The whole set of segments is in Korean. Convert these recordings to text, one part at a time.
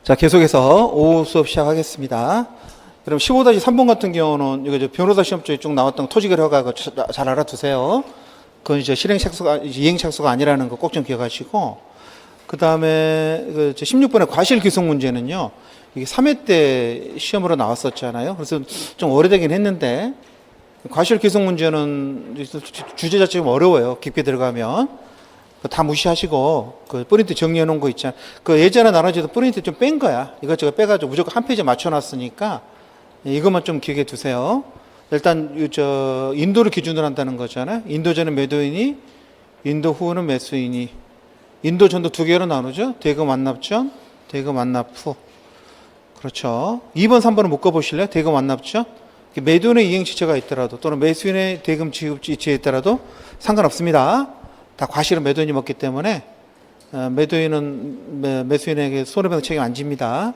자, 계속해서 오후 수업 시작하겠습니다. 그럼 15-3번 같은 경우는 이거 변호사 시험 쪽에 쭉 나왔던 토지개발 허가 잘 알아두세요. 그건 이제 실행 착수가, 이행 착수가 아니라는 거 꼭 좀 기억하시고, 그 다음에 16번의 과실 기속 문제는요, 이게 3회 때 시험으로 나왔었잖아요. 그래서 좀 오래되긴 했는데, 과실 기속 문제는 주제 자체가 좀 어려워요. 깊게 들어가면. 다 무시하시고, 그 프린트 정리해 놓은 거 있잖아요. 그 예전에 나눠줘도 프린트 좀 뺀 거야. 이것저것 빼가지고 무조건 한 페이지에 맞춰놨으니까, 이것만 좀 기억해 두세요. 일단, 인도를 기준으로 한다는 거잖아요. 인도 전은 매도인이, 인도 후는 매수인이. 인도 전도 두 개로 나누죠. 대금 완납 전, 대금 완납 후. 그렇죠. 2번, 3번은 묶어보실래요? 대금 완납 전. 매도인의 이행 지체가 있더라도, 또는 매수인의 대금 지급 지체에 있더라도 상관없습니다. 다 과실은 매도인이 먹기 때문에 매도인은 매수인에게 손해배상 책임 안 집니다.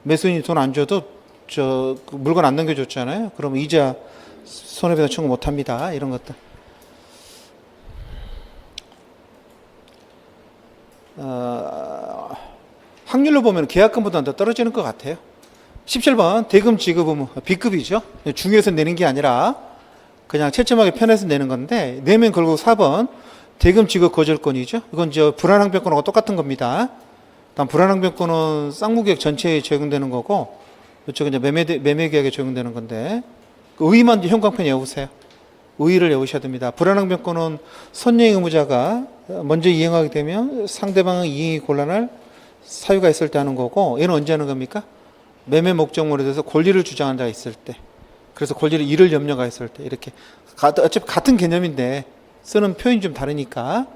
매수인이 돈 안 줘도 그 물건 안 넘겨줬잖아요. 그럼 이자 손해배상 청구 못 합니다. 이런 것들. 확률로 보면 계약금보다는 더 떨어지는 것 같아요. 17번 대금 지급 의무 B급이죠. 중요해서 내는 게 아니라 그냥 채점하기 편해서 내는 건데 내면 걸고 4번 대금 지급 거절권이죠. 이건 불안항변권하고 똑같은 겁니다. 다음 불안항변권은 쌍무계약 전체에 적용되는 거고 이쪽은 이제 매매계약에 적용되는 건데 의의만 형광펜 외우세요. 의의를 외우셔야 됩니다. 불안항변권은 선여행 의무자가 먼저 이행하게 되면 상대방의 이행이 곤란할 사유가 있을 때 하는 거고 얘는 언제 하는 겁니까? 매매 목적물에 대해서 권리를 주장한 자가 있을 때, 그래서 권리를 잃을 염려가 있을 때, 이렇게 어차피 같은 개념인데 쓰는 표현이 좀 다르니까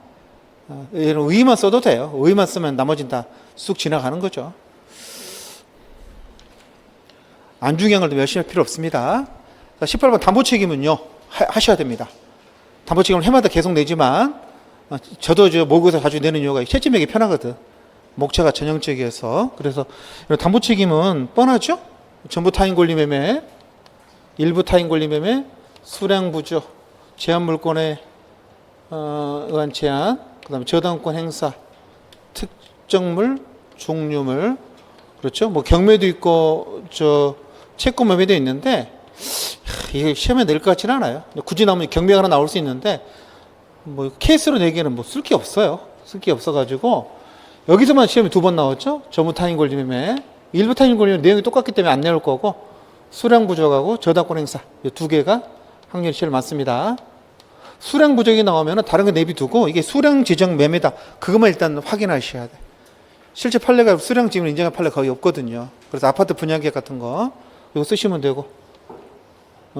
얘는 의의만 써도 돼요. 의의만 쓰면 나머지는 다 쑥 지나가는 거죠. 안중형을 열심히 할 필요 없습니다. 18번 담보 책임은요 하셔야 됩니다. 담보 책임을 해마다 계속 내지만 저도 모의고사 자주 내는 이유가 채점하기 편하거든. 목차가 전형적이어서. 그래서 담보 책임은 뻔하죠. 전부 타인 권리 매매, 일부 타인 권리 매매, 수량 부조, 제한 물권의 의한 제한, 그 다음에 저당권 행사, 특정물, 종류물, 그렇죠. 뭐 경매도 있고, 채권 매매도 있는데, 이게 시험에 낼 것 같지는 않아요. 굳이 나오면 경매가 하나 나올 수 있는데, 뭐 케이스로 내기에는 뭐 쓸 게 없어요. 쓸 게 없어가지고, 여기서만 시험이 2번 나왔죠. 전부 타인 권리 매매, 일부 타인 권리 매매 내용이 똑같기 때문에 안 내올 거고, 수량 부족하고 저당권 행사, 이 두 개가 확률이 제일 많습니다. 수량 부족이 나오면 다른 거 내비두고 이게 수량 지정 매매다. 그것만 일단 확인하셔야 돼. 실제 판례가 수량 지정을 인정한 판례 거의 없거든요. 그래서 아파트 분양계약 같은 거 이거 쓰시면 되고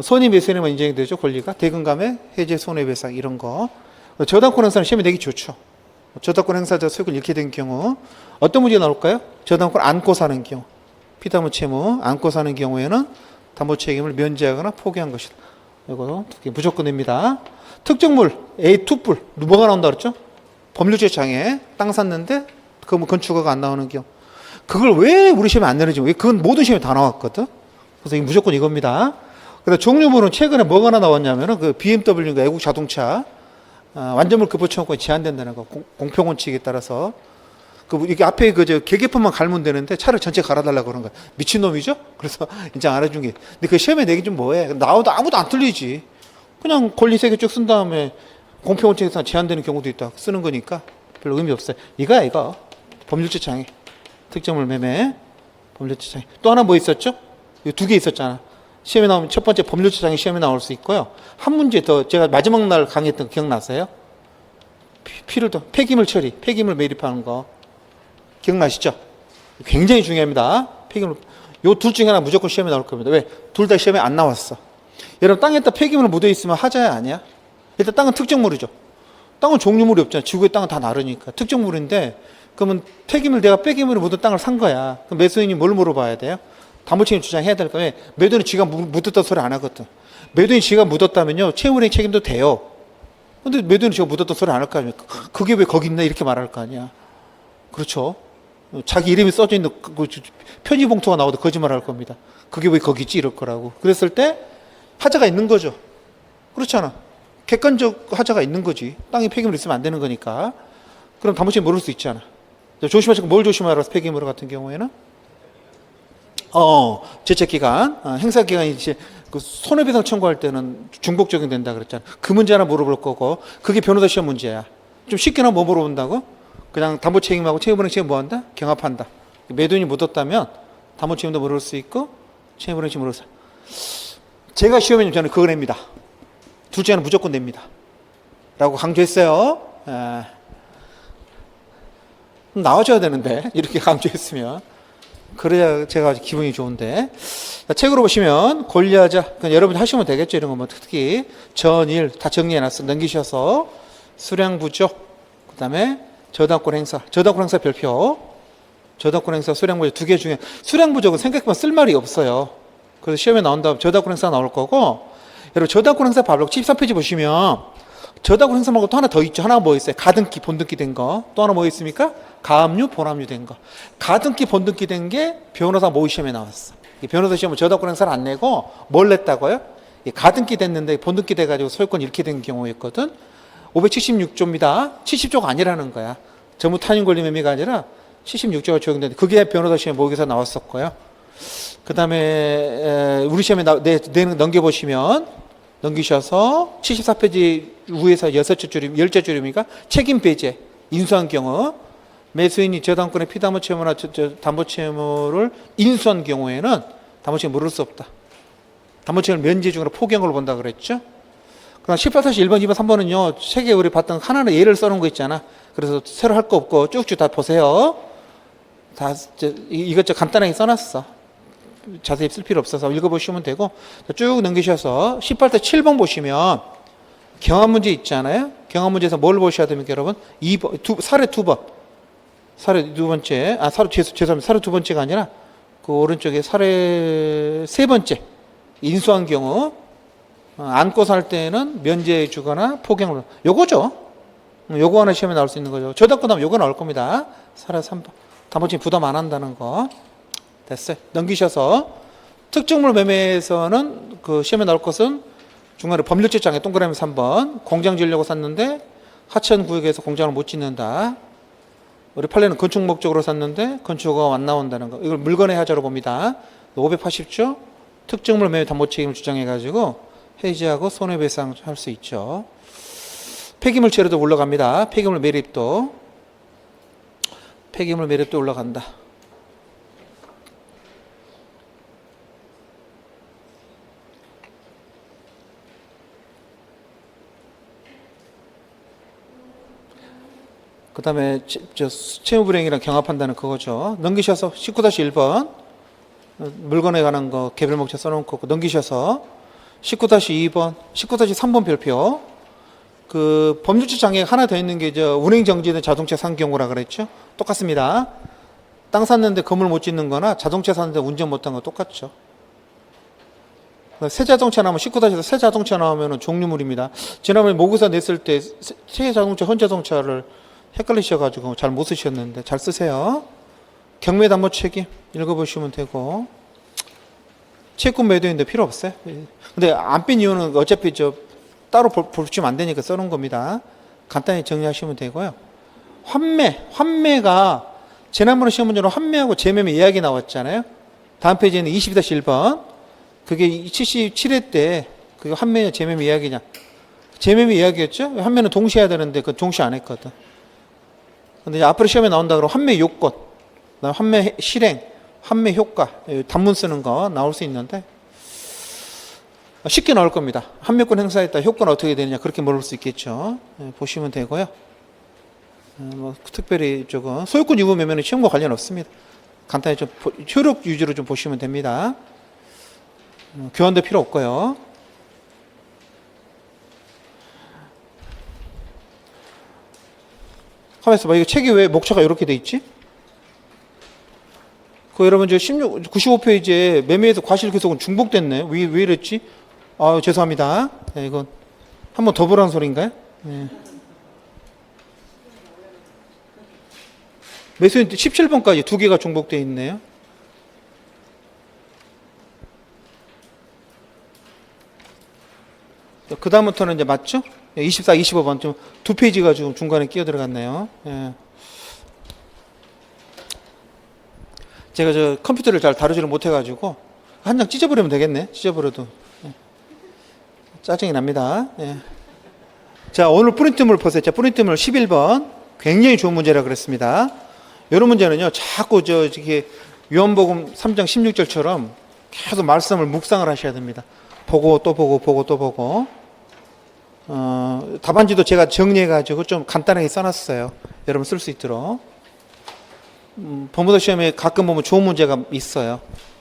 손익 매수인에만 인정이 되죠. 권리가 대금감액, 해제 손해배상 이런 거. 저당권 행사는 시험에 내기 좋죠. 저당권 행사자 소유권 잃게 된 경우 어떤 문제가 나올까요? 저당권 안고 사는 경우, 피담보 채무 안고 사는 경우에는 담보 책임을 면제하거나 포기한 것이다. 이거 무조건 냅니다. 특정물 A2뿔 뭐가 나온다 그랬죠? 법률적 장애 땅 샀는데 그 건축허가 안 나오는 경우 그걸 왜 우리 시험에 안 내는지 그건 모든 시험에 다 나왔거든. 그래서 이게 무조건 이겁니다. 그래서 종류물은 최근에 뭐가 하나 나왔냐면은 그 BMW인가 애국 자동차 완전물 급부 청구권이 제한된다는 거. 공평원칙에 따라서 이게 앞에 계기판만 갈면 되는데 차를 전체 갈아달라고 그런 거야. 미친놈이죠? 그래서 인정 안 해준 게. 근데 그 시험에 내기 좀 뭐해? 나와도 아무도 안 틀리지. 그냥 권리 3개 쭉 쓴 다음에 공평원칙에서 제한되는 경우도 있다. 쓰는 거니까 별로 의미 없어요. 이거야, 이거. 법률적 장애. 특정물 매매. 법률적 장애. 또 하나 뭐 있었죠? 이거 2개 있었잖아. 시험에 나오면 첫 번째 법률적 장애 시험에 나올 수 있고요. 한 문제 더 제가 마지막 날 강의했던 거 기억나세요? 폐기물 처리, 폐기물 매립하는 거. 기억나시죠? 굉장히 중요합니다. 폐기물. 요 둘 중에 하나 무조건 시험에 나올 겁니다. 왜? 둘 다 시험에 안 나왔어. 여러분 땅에다 폐기물 묻어있으면 하자야 아니야? 일단 땅은 특정물이죠. 땅은 종류물이 없잖아. 지구의 땅은 다 다르니까. 특정물인데 그러면 내가 폐기물이 묻은 땅을 산 거야. 그럼 매수인이 뭘 물어봐야 돼요? 담보책임 주장해야 될 거예요. 매도인은 지가 묻었다 소리 안 하거든. 매도인이 지가 묻었다면요. 채무이행 책임도 돼요. 근데 매도인은 지가 묻었다 소리 안 할 거 아닙니까? 그게 왜 거기 있나 이렇게 말할 거 아니야. 그렇죠. 자기 이름이 써져 있는 편지 봉투가 나와도 거짓말 할 겁니다. 그게 왜 거기 있지 이럴 거라고. 그랬을 때 하자가 있는 거죠. 그렇잖아. 객관적 하자가 있는 거지. 땅에 폐기물 있으면 안 되는 거니까. 그럼 담보책임 모를 수 있잖아. 조심하시고 뭘 조심하라 폐기물 같은 경우에는 제척기간, 행사 기간이 이제 그 손해배상 청구할 때는 중복 적용된다 그랬잖아. 그 문제 하나 물어볼 거고, 그게 변호사 시험 문제야. 좀 쉽게나 뭐 물어본다고? 그냥 담보 책임하고 책임은행 책임 뭐 한다? 경합한다. 매도인이 묻었다면 담보 책임도 물을 수 있고 책임은행 책임 물을 수. 제가 시험에는 저는 그거 냅니다. 둘째는 무조건 냅니다. 라고 강조했어요. 나와줘야 되는데 이렇게 강조했으면 그래야 제가 기분이 좋은데. 자, 책으로 보시면 권리하자. 여러분이 하시면 되겠죠. 이런 거 뭐 특히 전일 다 정리해놨어. 넘기셔서 수량부족, 그 다음에 저당권 행사, 저당권 행사 별표, 저당권 행사, 수량부족 두 개 중에 수량부족은 생각해보면 쓸 말이 없어요. 그래서 시험에 나온다면 저당권 행사 나올 거고, 여러분 저당권 행사 발록 73페이지 보시면 저당권 행사 말고 또 하나 더 있죠. 하나가 뭐 있어요? 가등기, 본등기 된 거. 또 하나 뭐 있습니까? 가압류, 본압류 된 거. 가등기, 본등기 된 게 변호사 모의 시험에 나왔어. 변호사 시험은 저당권 행사를 안 내고 뭘 냈다고요? 가등기 됐는데 본등기 돼가지고 소유권 잃게 된 경우였거든. 576조입니다. 70조가 아니라는 거야. 전부 타인 권리 매매가 아니라 76조가 적용되는데 그게 변호사 시험 모의고사 나왔었고요. 그 다음에 우리 시험에 넘겨보시면 넘기셔서 74페이지 위에서 6째 줄임, 10째 줄임이니까 책임 배제, 인수한 경우 매수인이 저당권의 피담보 채무나 담보 채무를 인수한 경우에는 담보 채무 물을 수 없다. 담보 채무를 면제 중으로 포기한 본다 그랬죠. 그럼 18사시 1번, 2번, 3번은요. 책에 우리 봤던 하나는 예를 써놓은 거 있잖아. 그래서 새로 할 거 없고 쭉쭉 다 보세요. 다 이것저것 간단하게 써놨어. 자세히 쓸 필요 없어서 읽어보시면 되고 쭉 넘기셔서 18대 7번 보시면 경합 문제 있잖아요. 경합 문제에서 뭘 보셔야 됩니까, 여러분? 2번, 사례 2번. 사례 두 번째, 죄송합니다. 사례 두 번째가 아니라 그 오른쪽에 사례 세 번째. 인수한 경우 안고 살 때는 면제해 주거나 포기를 요거죠. 요거 하나 시험에 나올 수 있는 거죠. 저당권 하면 요거 나올 겁니다. 사례 3번. 담보채무 부담 안 한다는 거. 됐어요. 넘기셔서 특정물 매매에서는 그 시험에 나올 것은 중간에 법률제장에 동그라미 3번. 공장 지으려고 샀는데 하천 구역에서 공장을 못 짓는다. 우리 판례는 건축 목적으로 샀는데 건축허가가 안 나온다는 거. 이걸 물건의 하자로 봅니다. 580조 특정물 매매 담보 책임을 주장해가지고 해지하고 손해배상 할 수 있죠. 폐기물체로도 올라갑니다. 폐기물 매립도 올라간다. 그 다음에 채무불이행이랑 경합한다는 그거죠. 넘기셔서 19-1번 물건에 관한 거 개별목차 써놓고 넘기셔서 19-2번, 19-3번 별표. 그 법률적 장애가 하나 더 있는 게 운행 정지된 자동차 산 경우라 그랬죠. 똑같습니다. 땅 샀는데 건물 못 짓는 거나 자동차 샀는데 운전 못한 거 똑같죠. 새 자동차 나오면 19-4 새 자동차 나오면 종류물입니다. 지난번에 모의고사 냈을 때 새 자동차, 현 자동차를 헷갈리셔가지고 잘 못 쓰셨는데 잘 쓰세요. 경매 담보 책임 읽어보시면 되고 채권 매도인데 필요 없어요. 근데 안 뺀 이유는 어차피 따로 보시면 안 되니까 써놓은 겁니다. 간단히 정리하시면 되고요. 환매가 지난번에 시험 문제로 환매하고 재매매 예약이 나왔잖아요. 다음 페이지에는 22-1번 그게 77회 때 그게 환매냐 재매매 예약이냐. 재매매 예약이었죠. 환매는 동시에 해야 되는데 그 동시에 안 했거든. 근데 앞으로 시험에 나온다 그러면 환매 요건, 환매 실행, 환매 효과, 단문 쓰는 거 나올 수 있는데 쉽게 나올 겁니다. 환매권 행사했다 효과는 어떻게 되느냐 그렇게 물을 수 있겠죠. 보시면 되고요. 뭐 특별히 조금 소유권 유무 매매는 시험과 관련 없습니다. 간단히 좀 효력 위주로 좀 보시면 됩니다. 교환도 필요 없고요. 가만있어 봐. 이거 책이 왜 목차가 이렇게 돼 있지? 그 여러분 95페이지에 매매에서 과실교속은 중복됐네. 왜 이랬지? 아 죄송합니다. 네, 이건 한번 더 보라는 소리인가요? 네. 매수인 17번까지 두 개가 중복되어 있네요. 그 다음부터는 이제 맞죠? 24, 25번 좀 두 페이지가 좀 중간에 끼어 들어갔네요. 예. 제가 저 컴퓨터를 잘 다루지를 못해가지고 한 장 찢어버리면 되겠네. 찢어버려도 짜증이 납니다. 자, 오늘 프린트물 보세요. 자, 프린트물 11번 굉장히 좋은 문제라 그랬습니다. 이런 문제는요, 자꾸 이렇게 요한복음 3장 16절처럼 계속 말씀을 묵상을 하셔야 됩니다. 보고 또 보고 보고 또 보고. 답안지도 제가 정리해가지고 좀 간단하게 써놨어요. 여러분 쓸 수 있도록. 본무사 시험에 가끔 보면 좋은 문제가 있어요.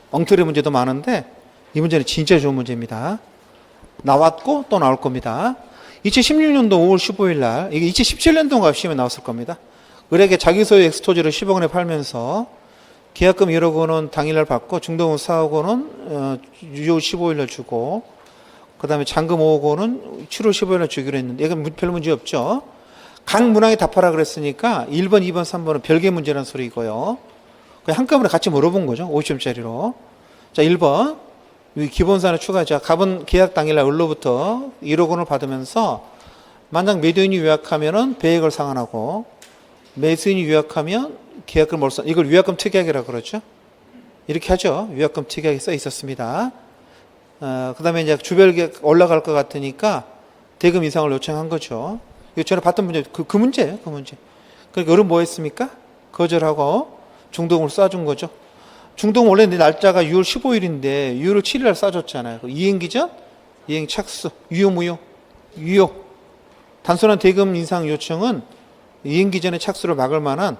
엉터리 문제도 많은데 이 문제는 진짜 좋은 문제입니다. 나왔고 또 나올 겁니다. 2016년도 5월 15일 날, 이게 2017년도인가 시험에 나왔을 겁니다. 을에게 자기 소유 엑스토지를 10억 원에 팔면서 계약금 1억 원은 당일날 받고 중도금 4억 원은 6월 15일 날 주고, 그 다음에 잔금 5억 원은 7월 15일 날 주기로 했는데 이건 별 문제 없죠. 각 문항에 답하라 그랬으니까 1번, 2번, 3번은 별개 문제라는 소리고요. 그냥 한꺼번에 같이 물어본 거죠. 50점짜리로. 자, 1번. 기본사안에 추가하자. 갑은 계약 당일날 을로부터 1억 원을 받으면서 만약 매도인이 위약하면은 배액을 상환하고 매수인이 위약하면 계약금 몰수. 이걸 위약금 특약이라고 그러죠. 이렇게 하죠. 위약금 특약이 써 있었습니다. 그 다음에 이제 주별계약 올라갈 것 같으니까 대금 인상을 요청한 거죠. 이거 전에 봤던 문제, 그 문제예요. 그 문제. 그러니까 을은 뭐 했습니까? 거절하고 중도금을 쏴준 거죠. 중도금 원래 날짜가 6월 15일인데 6월 7일 날 쏴줬잖아요. 이행기전, 이행착수, 유효, 무효, 유효. 단순한 대금 인상 요청은 이행기전의 착수를 막을 만한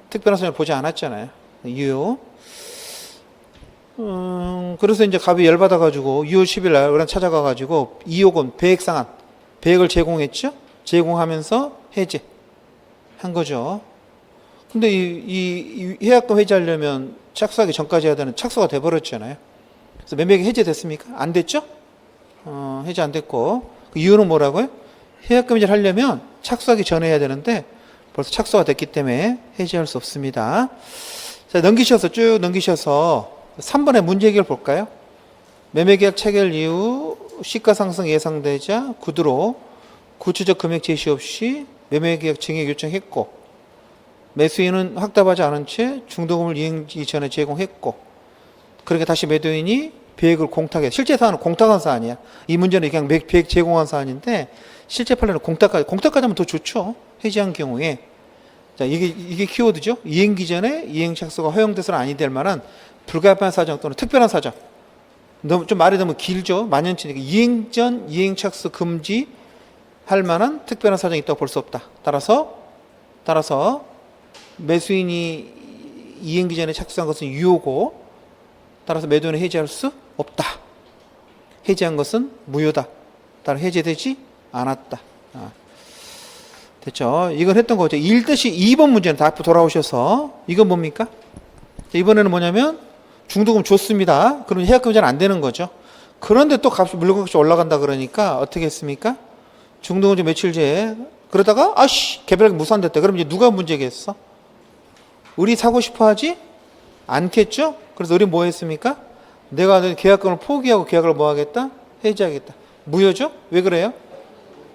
특별한 사정을 보지 않았잖아요. 유효. 그래서 이제 갑이 열받아가지고 6월 10일 날 을한 찾아가가지고 2억 원 배액 상환, 배액을 제공했죠. 제공하면서 해제 한 거죠. 근데 이 해약금 해지하려면 착수하기 전까지 해야 되는 착수가 돼버렸잖아요. 그래서 매매액이 해제됐습니까? 안 됐죠? 해제 안 됐고. 그 이유는 뭐라고요? 해약금 해지를 하려면 착수하기 전에 해야 되는데 벌써 착수가 됐기 때문에 해지할 수 없습니다. 자, 쭉 넘기셔서 3번의 문제 해결 볼까요? 매매계약 체결 이후 시가상승 예상되자 구두로 구체적 금액 제시 없이 매매계약 증액 요청했고, 매수인은 확답하지 않은 채 중도금을 이행기 전에 제공했고, 그러니까 다시 매도인이 배액을 공탁해. 실제 사안은 공탁한 사안이야. 이 문제는 그냥 배액 제공한 사안인데 실제 판례는 공탁까지 하면 더 좋죠. 해지한 경우에. 자, 이게 키워드죠. 이행기 전에 이행 착수가 허용돼서는 아니 될 만한 불가피한 사정 또는 특별한 사정. 너무 좀 말이 너무 길죠. 만연치니까 이행 전 이행 착수 금지 할 만한 특별한 사정이 있다고 볼 수 없다. 따라서 매수인이 이행기 전에 착수한 것은 유효고, 따라서 매도인은 해지할 수 없다. 해지한 것은 무효다. 따라 해제되지 않았다. 됐죠? 이건 했던 거죠. 1-2번 문제는 다 앞으로 돌아오셔서, 이건 뭡니까? 이번에는 뭐냐면 중도금 줬습니다. 그럼 해약금이 잘 안 되는 거죠. 그런데 또 물건값이 올라간다 그러니까 어떻게 했습니까? 중도금 좀 며칠째 그러다가 개별하게 무산됐다. 그럼 이제 누가 문제겠어? 을이 사고 싶어 하지 않겠죠? 그래서 을이 뭐 했습니까? 내가 계약금을 포기하고 계약을 뭐 하겠다? 해지하겠다. 무효죠? 왜 그래요?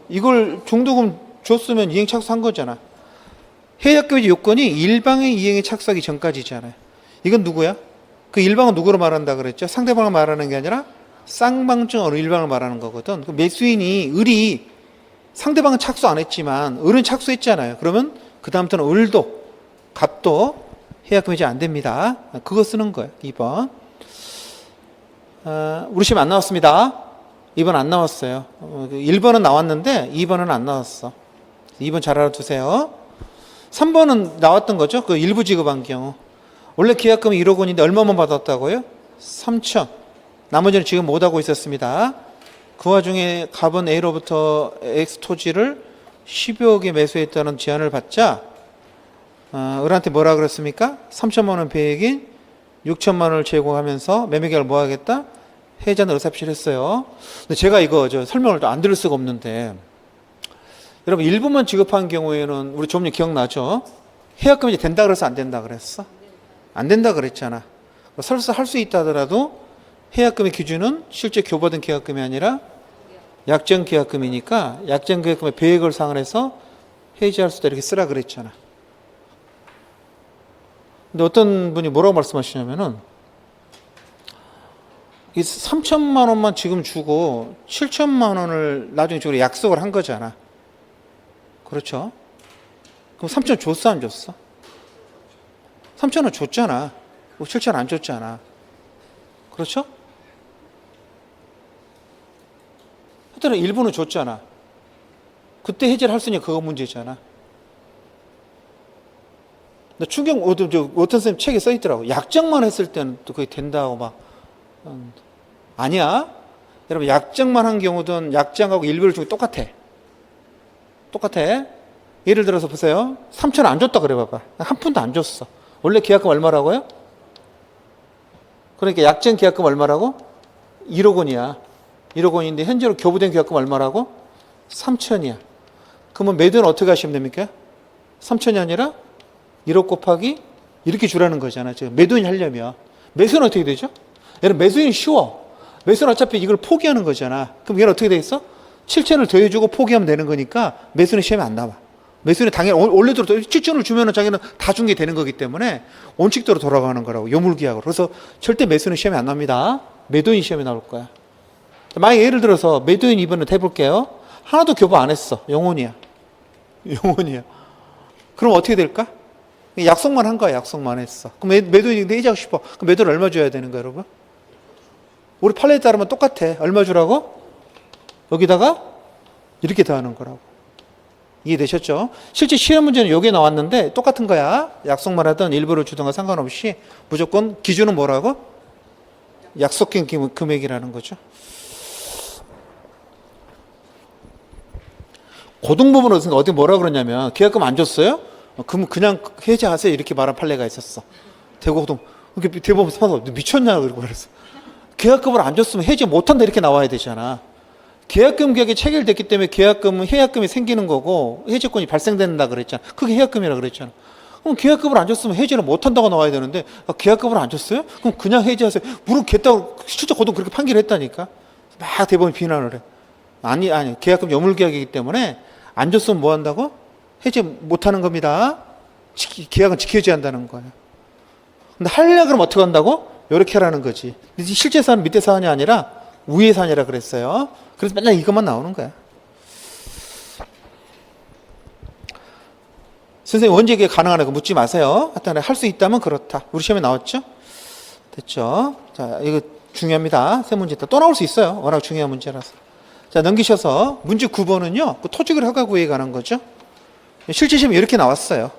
이걸 중도금 줬으면 이행 착수한 거잖아. 해약금의 요건이 일방의 이행에 착수하기 전까지잖아요. 이건 누구야? 그 일방은 누구로 말한다 그랬죠? 상대방을 말하는 게 아니라 쌍방중 어느 일방을 말하는 거거든. 그 매수인이 을이 상대방은 착수 안 했지만 을은 착수했잖아요. 그러면 그 다음부터는 을도 갑도 해약금 해지 안 됩니다. 그거 쓰는 거예요. 2번. 우리 시험 안 나왔습니다. 2번 안 나왔어요. 1번은 나왔는데 2번은 안 나왔어. 2번 잘 알아두세요. 3번은 나왔던 거죠. 그 일부 지급한 경우. 원래 계약금이 1억 원인데 얼마만 받았다고요? 3천. 나머지는 지금 못하고 있었습니다. 그 와중에 갑은 A로부터 X 토지를 10여억에 매수했다는 제안을 받자 을한테 뭐라 그랬습니까? 3천만 원 배액인 6천만 원을 제공하면서 매매계약을 뭐 하겠다? 해지하는 의사표시를 했어요. 근데 제가 이거 설명을 또 안 들을 수가 없는데, 여러분 일부만 지급한 경우에는 우리 좀 전에 기억나죠? 해약금이 이제 된다 그래서 안 된다 그랬어? 안 된다 그랬잖아. 설사 할 수 있다 하더라도 해약금의 기준은 실제 교부받은 계약금이 아니라 약정 계약금이니까 약정 계약금의 배액을 상환해서 해지할 수 있다 이렇게 쓰라 그랬잖아. 근데 어떤 분이 뭐라고 말씀하시냐면은 이 3천만 원만 지금 주고 7천만 원을 나중에 주기로 약속을 한 거잖아. 그렇죠? 그럼 3천 줬어, 안 줬어? 3천원 줬잖아. 7천 안 줬잖아. 그렇죠? 하여튼 일부는 줬잖아. 그때 해지를 할 수 있냐, 그거 문제잖아. 근데 어떤 선생님 책에 써 있더라고. 약정만 했을 때는 또 그게 된다고 막. 아니야. 여러분, 약정만 한 경우든 약정하고 일부를 주고 똑같아. 똑같아. 예를 들어서 보세요. 3천 안 줬다 그래 봐봐. 한 푼도 안 줬어. 원래 계약금 얼마라고요? 그러니까 약정 계약금 얼마라고? 1억 원이야. 1억 원인데 현재로 교부된 계약금 얼마라고? 3천이야. 그러면 매도는 어떻게 하시면 됩니까? 3천이 아니라 1억 곱하기 이렇게 주라는 거잖아. 지금 매도인이 하려면. 매수는 어떻게 되죠? 얘는 매수인이 쉬워. 매수는 어차피 이걸 포기하는 거잖아. 그럼 얘는 어떻게 되겠어? 7천을 더해주고 포기하면 되는 거니까 매수는 시험에 안 나와. 매수는 당연히 원래대로 7천을 주면은 자기는 다 준 게 되는 거기 때문에 원칙대로 돌아가는 거라고. 요물계약으로. 그래서 절대 매수는 시험에 안 납니다. 매도인 시험에 나올 거야. 만약 예를 들어서 매도인 이번에 해볼게요. 하나도 교부 안 했어. 영혼이야. 영혼이야. 그럼 어떻게 될까? 약속만 한 거야. 약속만 했어. 그럼 매도인이 해지하고 싶어. 그럼 매도를 얼마 줘야 되는 거야, 여러분? 우리 판례에 따르면 똑같아. 얼마 주라고? 여기다가 이렇게 더하는 거라고. 이해되셨죠? 실제 시험 문제는 여기에 나왔는데 똑같은 거야. 약속만 하든 일부를 주든가 상관없이 무조건 기준은 뭐라고? 약속된 금액이라는 거죠. 고등 부분은 어디 뭐라 그러냐면 계약금 안 줬어요? 그럼 그냥 해지하세요. 이렇게 말한 판례가 있었어. 대고동. 대법원 사서 미쳤냐 그러고 그랬어. 계약금을 안 줬으면 해지 못한다 이렇게 나와야 되잖아. 계약금 계약이 체결됐기 때문에 계약금은 해약금이 생기는 거고 해지권이 발생된다 그랬잖아. 그게 해약금이라 그랬잖아. 그럼 계약금을 안 줬으면 해지를 못한다고 나와야 되는데 계약금을 안 줬어요? 그럼 그냥 해지하세요. 모르겠다고 실제 고등 그렇게 판결했다니까. 막 대법원이 비난을 해. 아니 계약금 여물계약이기 때문에 안 줬으면 뭐 한다고? 해지 못하는 겁니다. 계약은 지켜줘야 한다는 거예요. 근데 하려고 그러면 어떻게 한다고? 이렇게 하라는 거지. 실제 사안은 밑에 사안이 아니라 위에 사안이라 그랬어요. 그래서 맨날 이것만 나오는 거야. 선생님 언제 이게 가능하냐고 묻지 마세요. 하여튼 할 수 있다면 그렇다. 우리 시험에 나왔죠? 됐죠? 자, 이거 중요합니다. 세 문제 또 나올 수 있어요. 워낙 중요한 문제라서. 자, 넘기셔서 문제 9번은요. 그 토지를 허가 구에 관한 거죠. 실제 시험에 이렇게 나왔어요.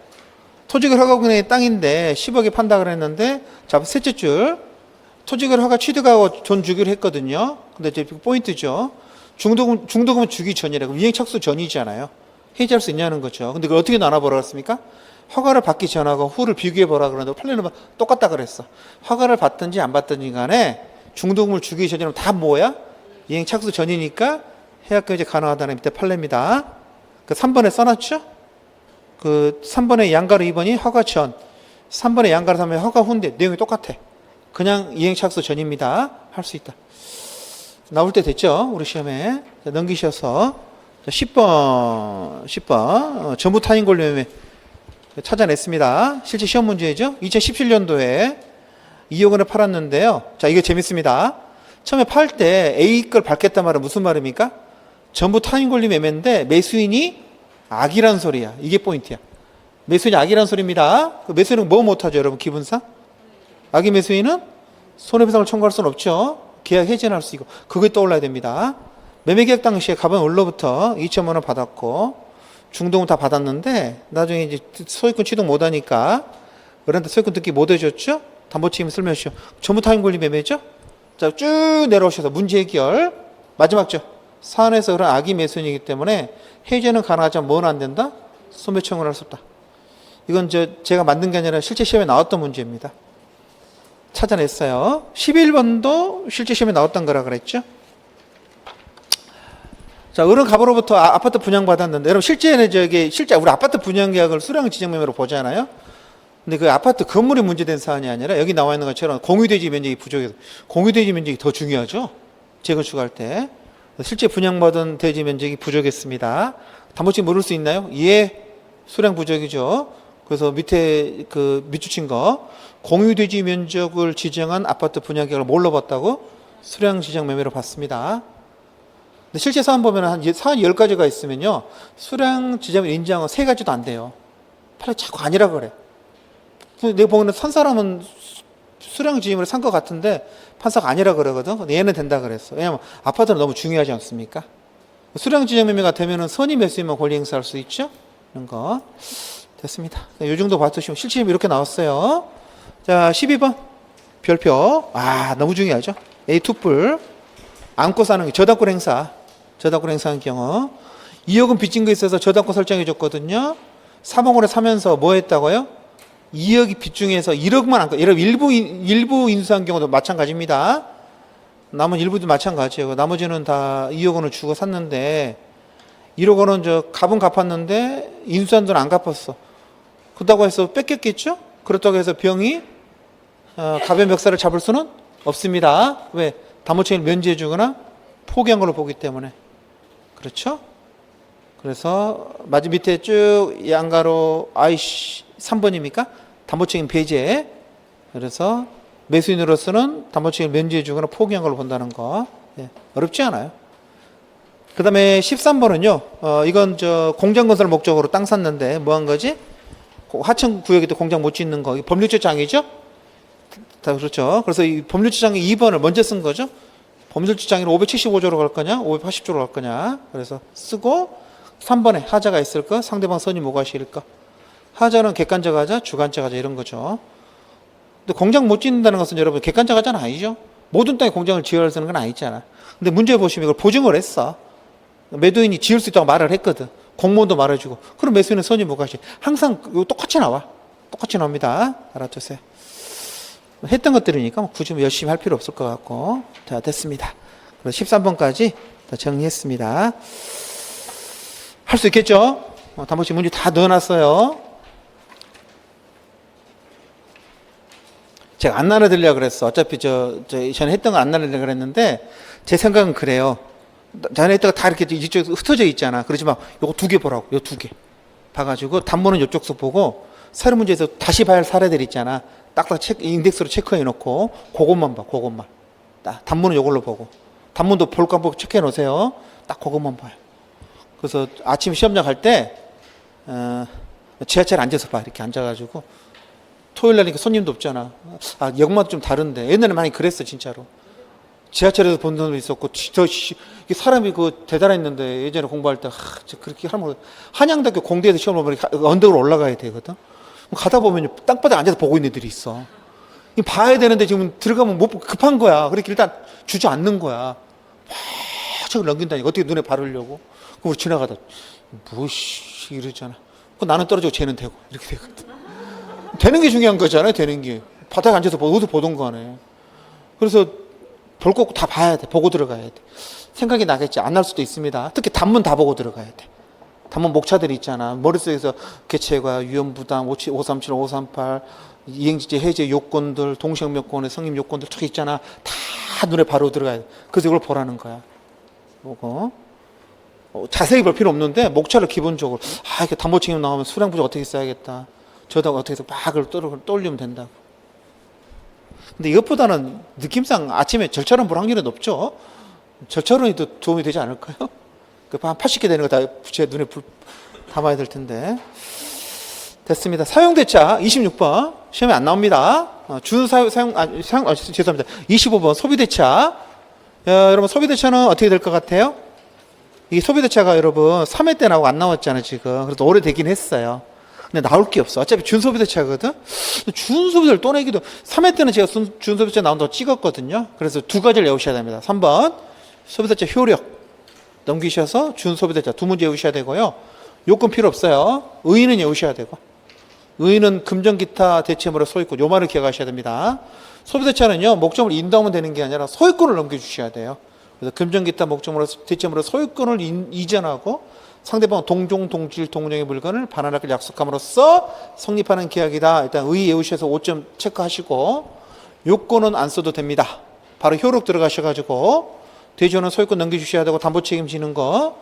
토지를 허가 구의 땅인데 10억에 판다 그랬는데 자, 셋째 줄 토지를 허가 취득하고 돈 주기로 했거든요. 근데 이제 포인트죠. 중도금은 주기 전이라고. 이행착수 전이잖아요. 해지할 수 있냐는 거죠. 근데 그걸 어떻게 나눠보라 그랬습니까? 허가를 받기 전하고 후를 비교해보라 그러는데 판례는 똑같다 그랬어. 허가를 받든지 안 받든지 간에 중도금을 주기 전이라면 다 뭐야? 이행착수 전이니까 해약금이 가능하다는 밑에 판례입니다. 그 3번에 써놨죠? 그 3번에 양가로 2번이 허가 전, 3번에 양가로 3번이 허가 후인데 내용이 똑같아. 그냥 이행착수 전입니다. 할 수 있다. 나올 때 됐죠? 우리 시험에. 자, 넘기셔서 10번 전부 타인 권리매매 찾아냈습니다. 실제 시험 문제죠. 2017년도에 2억 원에 팔았는데요. 자, 이게 재밌습니다. 처음에 팔 때 A 걸 받겠단 말은 무슨 말입니까? 전부 타인 권리 매매인데 매수인이 악이란 소리야. 이게 포인트야. 매수인이 악이란 소리입니다. 그 매수인은 뭐 못하죠, 여러분? 기분상? 악의 매수인은 손해배상을 청구할 수는 없죠. 계약 해지는 할 수 있고. 그게 떠올라야 됩니다. 매매계약 당시에 가ban 원로부터 2천만 원 받았고 중도금 다 받았는데 나중에 이제 소유권 취득 못하니까 그런데 소유권 등기 못 해줬죠? 담보책임 설명하시죠. 전부 타인 권리 매매죠? 자, 쭉 내려오셔서 문제 해결. 마지막죠. 사안에서 그런 악의 매수인이기 때문에 해지는 가능하지만 뭐는 안 된다? 손배청구를 할 수 없다. 이건 제가 만든 게 아니라 실제 시험에 나왔던 문제입니다. 찾아냈어요. 11번도 실제 시험에 나왔던 거라 그랬죠. 자, 어른 가보로부터 아파트 분양받았는데, 여러분, 실제는 실제 우리 아파트 분양 계약을 수량 지정 매매로 보잖아요. 근데 그 아파트 건물이 문제된 사안이 아니라 여기 나와 있는 것처럼 공유대지 면적이 부족해서, 공유대지 면적이 더 중요하죠. 재건축할 때. 실제 분양받은 대지 면적이 부족했습니다. 담보책 물을 수 있나요? 예, 수량 부족이죠. 그래서 밑에 그 밑줄친 거 공유대지 면적을 지정한 아파트 분양 계약을 뭘로 봤다고? 수량 지정 매매로 봤습니다. 근데 실제 사안 보면 한 사안 10가지가 있으면요. 수량 지정을 인정한 3가지도 안 돼요. 팔에 자꾸 아니라 그래. 내가 보기에는 산 사람은 수량 지정을 산 것 같은데 판사가 아니라 그러거든. 근데 얘는 된다 그랬어. 왜냐면 아파트는 너무 중요하지 않습니까? 수량 지정 매매가 되면은 선의 매수인만 권리 행사할 수 있죠? 이런 거. 됐습니다. 이 정도 봐두시면 실질이 이렇게 나왔어요. 자, 12번. 별표. 아, 너무 중요하죠. A2뿔. 안고 사는 게 저당권 행사. 저당권 행사한 경우. 2억은 빚진 거 있어서 저당권 설정해 줬거든요. 3억원에 사면서 뭐 했다고요? 2억이 빚 중에서 1억만 안고, 여러분 일부 인수한 경우도 마찬가지입니다. 남은 일부도 마찬가지예요. 나머지는 다 2억원을 주고 샀는데 1억원은 저 값은 갚았는데 인수한 돈 안 갚았어. 그렇다고 해서 뺏겼겠죠? 그렇다고 해서 병이 갑의 멱살을 잡을 수는 없습니다. 왜? 담보책임을 면제해 주거나 포기한 걸로 보기 때문에. 그렇죠? 그래서 마지 밑에 쭉 양가로 3번입니까? 담보책임 배제. 그래서 매수인으로서는 담보책임을 면제해 주거나 포기한 걸로 본다는 거. 예, 어렵지 않아요. 그 다음에 13번은요, 이건 저 공장 건설 목적으로 땅 샀는데 뭐 한 거지? 하청 구역에도 공장 못 짓는 거. 법률주장이죠? 다 그렇죠. 그래서 이 법률주장의 2번을 먼저 쓴 거죠. 법률주장이 575조로 갈 거냐, 580조로 갈 거냐. 그래서 쓰고 3번에 하자가 있을 거, 상대방 선이 뭐가 실일 거. 하자는 객관적 하자, 주관적 하자 이런 거죠. 근데 공장 못 짓는다는 것은 여러분 객관적 하자는 아니죠. 모든 땅에 공장을 지어야 되는 건 아니잖아. 근데 문제 보시면 이걸 보증을 했어. 매도인이 지을 수 있다고 말을 했거든. 공무원도 말해주고. 그럼 매수인은 선이 뭐가 실? 항상 똑같이 나와. 똑같이 나옵니다. 알아두세요. 했던 것들이니까 뭐 굳이 열심히 할 필요 없을 것 같고. 자, 됐습니다. 그래서 13번까지 다 정리했습니다. 할 수 있겠죠? 담보책 문제 다 넣어놨어요. 제가 안 나눠드리려고 그랬어. 어차피 전에 했던 거 안 나눠드리려고 그랬는데, 제 생각은 그래요. 전에 했던 거 다 이렇게 이쪽에 흩어져 있잖아. 그러지 마. 요거 2개 보라고. 요 2개. 봐가지고, 단문은 요쪽서 보고, 새로운 문제에서 다시 봐야 할 사례들 있잖아. 딱딱 인덱스로 체크해 놓고, 그것만 봐, 그것만. 단문은 요걸로 보고. 단문도 볼까 보고 체크해 놓으세요. 딱 그것만 봐요. 그래서 아침 시험장 갈 때, 지하철에 앉아서 봐. 이렇게 앉아가지고. 토요일 날이니까 손님도 없잖아. 아, 역마도 좀 다른데. 옛날에 많이 그랬어, 진짜로. 지하철에서 본 놈도 있었고, 사람이 대단했는데, 예전에 공부할 때, 그렇게 하면, 한양대학교 공대에서 시험 보면 언덕으로 올라가야 되거든. 가다 보면 땅바닥에 앉아서 보고 있는 애들이 있어. 봐야 되는데 지금 들어가면 못 보고 급한 거야. 그렇게 일단 주저앉는 거야. 막 저걸 넘긴다니까. 어떻게 눈에 바르려고. 그럼 우리 지나가다, 뭐씨, 이러잖아. 나는 떨어지고 쟤는 되고. 이렇게 되거든. 되는 게 중요한 거잖아요, 되는 게. 바닥에 앉아서 어디서 보던 거네. 그래서 볼 거 다 봐야 돼. 보고 들어가야 돼. 생각이 나겠지. 안 날 수도 있습니다. 특히 단문 다 보고 들어가야 돼. 단문 목차들이 있잖아. 머릿속에서 개체가, 유연부담, 537, 538, 이행지제 해제 요건들, 동시행명권의 성립 요건들 쭉 있잖아. 다 눈에 바로 들어가야 돼. 그래서 이걸 보라는 거야. 보고. 자세히 볼 필요 없는데, 목차를 기본적으로, 이렇게 담보책임 나오면 수량 부족 어떻게 써야겠다. 저다가 어떻게 해서 막 떠올리면 된다고. 근데 이것보다는 느낌상 아침에 절차론 볼 확률이 높죠. 절차론이 더 도움이 되지 않을까요? 한 80개 되는 거 다 제 눈에 담아야 될 텐데. 됐습니다. 사용대차 26번 시험에 안 나옵니다. 죄송합니다. 25번 소비대차. 여러분 소비대차는 어떻게 될 것 같아요? 이 소비대차가 여러분 3회 때 나오고 안 나왔잖아요 지금. 그래서 오래되긴 했어요. 근데 나올 게 없어. 어차피 준소비대차거든. 준소비대를 또 내기도 3회 때는 제가 준소비대차 나온다고 찍었거든요. 그래서 2가지를 외우셔야 됩니다. 3번 소비대차 효력 넘기셔서 준소비대차 2문제 외우셔야 되고요. 요건 필요 없어요. 의의는 외우셔야 되고. 의의는 금전기타 대체물의 소유권. 요 말을 기억하셔야 됩니다. 소비대차는요. 목적을 인도하면 되는 게 아니라 소유권을 넘겨주셔야 돼요. 그래서 금전기타 목적물의 대체물의 소유권을 이전하고 상대방 동종, 동질, 동령의 물건을 반환할 약속함으로써 성립하는 계약이다. 일단 의의 외우셔서 5점 체크하시고 요건은 안 써도 됩니다. 바로 효력 들어가셔가지고 대조는 소유권 넘겨주셔야 되고 담보 책임지는 거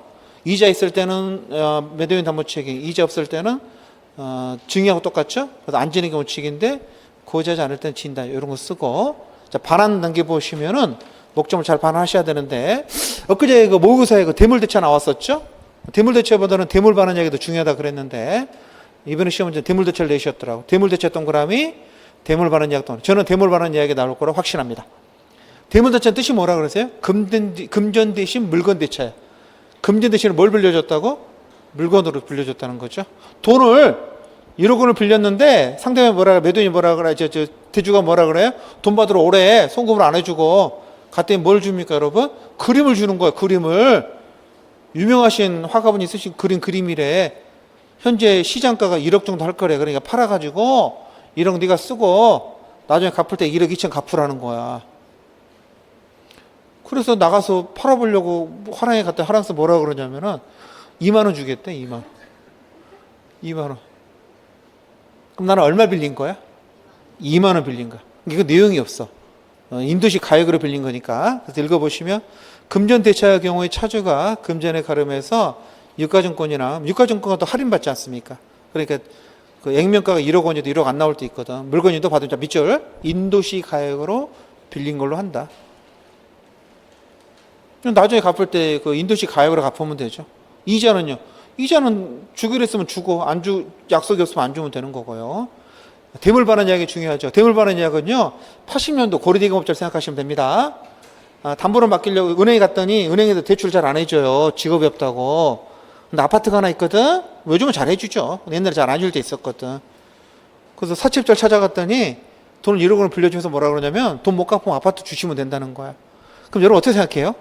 이자 있을 때는 매도인 담보 책임, 이자 없을 때는 증여하고 똑같죠? 그래서 안 지는 경우 직인데 고지하지 않을 때는 진다. 이런 거 쓰고. 자, 반환 단계 보시면은 목적을 잘 반환하셔야 되는데, 엊그제 그 모의고사에 그 대물대차 나왔었죠? 대물대차보다는 대물 반환 이야기도 중요하다 그랬는데, 이번에 시험 문제 대물대차를 내셨더라고. 대물대차 동그라미, 대물 반환 이야기 동그라미. 저는 대물 반환 이야기 나올 거라 확신합니다. 대물대차 뜻이 뭐라 그러세요? 금전 대신 물건 대차예요. 금전 대신에 뭘 빌려줬다고? 물건으로 빌려줬다는 거죠. 돈을 1억 원을 빌렸는데 상대방이 뭐라 그래? 매도인이 뭐라 그래? 대주가 뭐라 그래요? 돈 받으러 오래 송금을 안 해주고 갔더니 뭘 줍니까, 여러분? 그림을 주는 거예요. 그림을. 유명하신 화가분이 쓰신 그림이래. 현재 시장가가 1억 정도 할 거래. 그러니까 팔아가지고 1억 네가 쓰고 나중에 갚을 때 1억 2천 갚으라는 거야. 그래서 나가서 팔아보려고 화랑에 갔더니 화랑에서 뭐라 그러냐면은 2만 원 주겠대. 2만 원. 2만 원. 그럼 나는 얼마 빌린 거야? 2만 원 빌린 거야. 이거 내용이 없어. 인도식 가액으로 빌린 거니까. 그래서 읽어보시면 금전대차의 경우에 차주가 금전에 가름해서 유가증권이나 유가증권은 또 할인받지 않습니까? 그러니까 그 액면가가 1억 원이도 1억 안 나올 때 있거든. 물건인도 받으면 자 밑줄 인도식 가액으로 빌린 걸로 한다. 나중에 갚을 때 그 인도식 가액으로 갚으면 되죠. 이자는요. 이자는 주기로 했으면 주고 약속이 없으면 안 주면 되는 거고요. 대물 반환 이야기 중요하죠. 대물 반환 이야기는요. 80년도 고리대금업자를 생각하시면 됩니다. 담보를 맡기려고 은행에 갔더니 은행에도 대출 잘 안 해줘요. 직업이 없다고. 근데 아파트가 하나 있거든. 요즘은 잘 해주죠. 옛날에 잘 안 해줄 때 있었거든. 그래서 사채업자를 찾아갔더니 돈을 1억 원을 빌려주면서 뭐라 그러냐면 돈 못 갚으면 아파트 주시면 된다는 거야. 그럼 여러분 어떻게 생각해요?